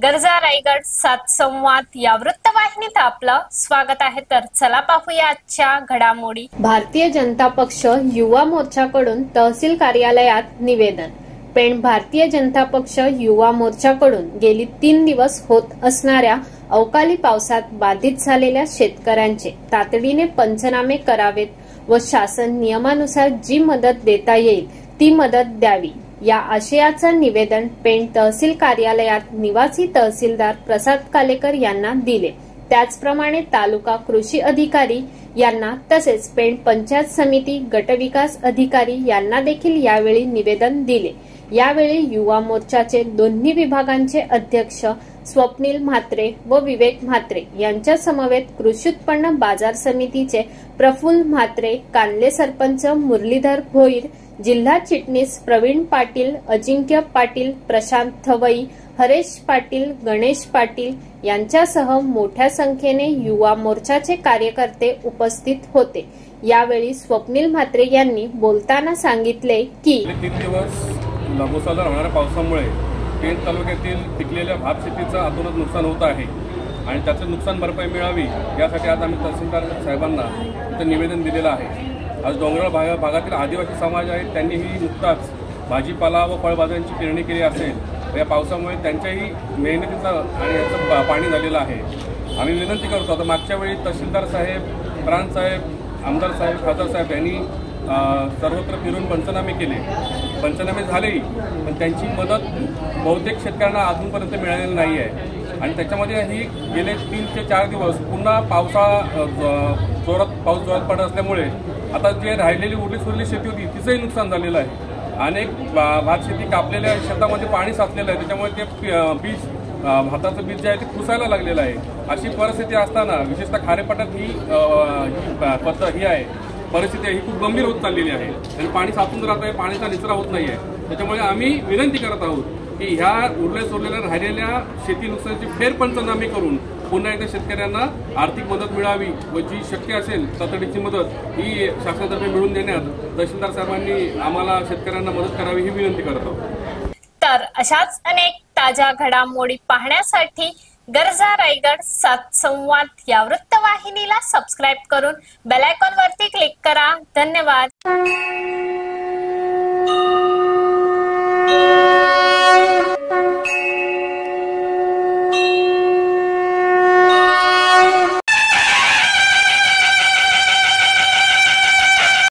गरजा रायगड सात संवाद या वृत्तवाहिनीत आपलं स्वागत आहे। तर चला पाहूया आजच्या घडामोडी। भारतीय जनता पक्ष युवा मोर्चाकडून तहसील कार्यालयात निवेदन। पेण भारतीय जनता पक्ष युवा मोर्चाकडून गेली 3 दिवस होत असणाऱ्या अवकाळी पावसात बाधित झालेल्या शेतकऱ्यांचे तातडीने पंचनामे करावेत व शासन नियमानुसार जी मदत देता येईल ती मदत द्यावी या आशयाचं निवेदन पेण तहसील कार्यालयात निवासी तहसीलदार प्रसाद कालेकर यांना दिले। त्याचप्रमाणे तालुका कृषी अधिकारी यांना तसेच पेण पंचायत समिती गटविकास अधिकारी यांना देखील यावेळी निवेदन दिले। यावेळी युवा मोर्चाचे दोन्ही विभागांचे अध्यक्ष स्वप्नील म्हात्रे व विवेक म्हात्रे यांच्या समवेत कृषी उत्पन्न बाजार समितीचे प्रफुल्ल म्हात्रे, कानले सरपंच मुरलीधर भोईर, जिल्हा चिटणीस प्रवीण पाटील, अजिंक्य पाटील, प्रशांत थवई, हरेश पाटील, गणेश पाटील यांच्यासह मोठ्या संख्येने युवा मोर्चाचे कार्यकर्ते उपस्थित होते। यावेळी स्वप्नील म्हात्रे यांनी बोलताना सांगितले की 3 दिवस लागोसाला होणाऱ्या पावसामुळे पेण तालुक्यातील पिकलेल्या भात शेतीचं अतोनात नुकसान होत आहे आणि त्याचं नुकसान भरपाई मिळावी यासाठी आज आम्ही तहसीलदार साहेबांना इथं निवेदन दिलेलं आहे। आज डोंगराळ भागातील आदिवासी समाज आहेत, त्यांनीही नुकताच भाजीपाला व फळभाज्यांची पेरणी केली असेल। या पावसामुळे त्यांच्याही मेहनतीचं आणि याचं पाणी झालेलं आहे। आम्ही विनंती करतो, आता मागच्या वेळी तहसीलदार साहेब, प्रांत साहेब, आमदार साहेब, खासदार साहेब यांनी सर्वत्र फिरून पंचनामे केले, पंचनामे झालेही, पण त्यांची मदत बहुतेक शेतकऱ्यांना अजूनपर्यंत मिळालेली नाही आहे आणि त्याच्यामध्ये ही गेले 3 ते 4 दिवस पुन्हा पाऊस जोरात पडत असल्यामुळे आता जे राहिलेली उरली शेती होती तिचंही नुकसान झालेलं आहे। अनेक भात शेती कापलेल्या शेतामध्ये पाणी साचलेलं आहे, त्याच्यामुळे ते बीज भाताचं बीज जे आहे ते पुसायला लागलेलं आहे। अशी परिस्थिती असताना विशेषतः खारेपाटात ही पद्धत ही आहे, परिस्थिती ही खूप गंभीर होत चाललेली आहे आणि पाणी साचून राहत आहे, पाण्याचा निचरा होत नाही आहे। त्याच्यामुळे आम्ही विनंती करत आहोत की ह्या उरलेल्या राहिलेल्या शेती नुकसानीची फेरपंचनामे करून पुन्हा एकदा शेतकऱ्यांना आर्थिक मदत मिळावी व जी शक्य असेल तातडीची मदत ही शासनातर्फे मिळवून देण्यात तहसीलदार साहेबांनी आम्हाला शेतकऱ्यांना मदत करावी ही विनंती करत आहोत। तर अशाच अनेक ताज्या घडामोडी पाहण्यासाठी गरजा रायगड सात संवाद या वृत्तवाहिनीला सबस्क्राइब करून बेल आयकॉन वरती क्लिक करा। धन्यवाद।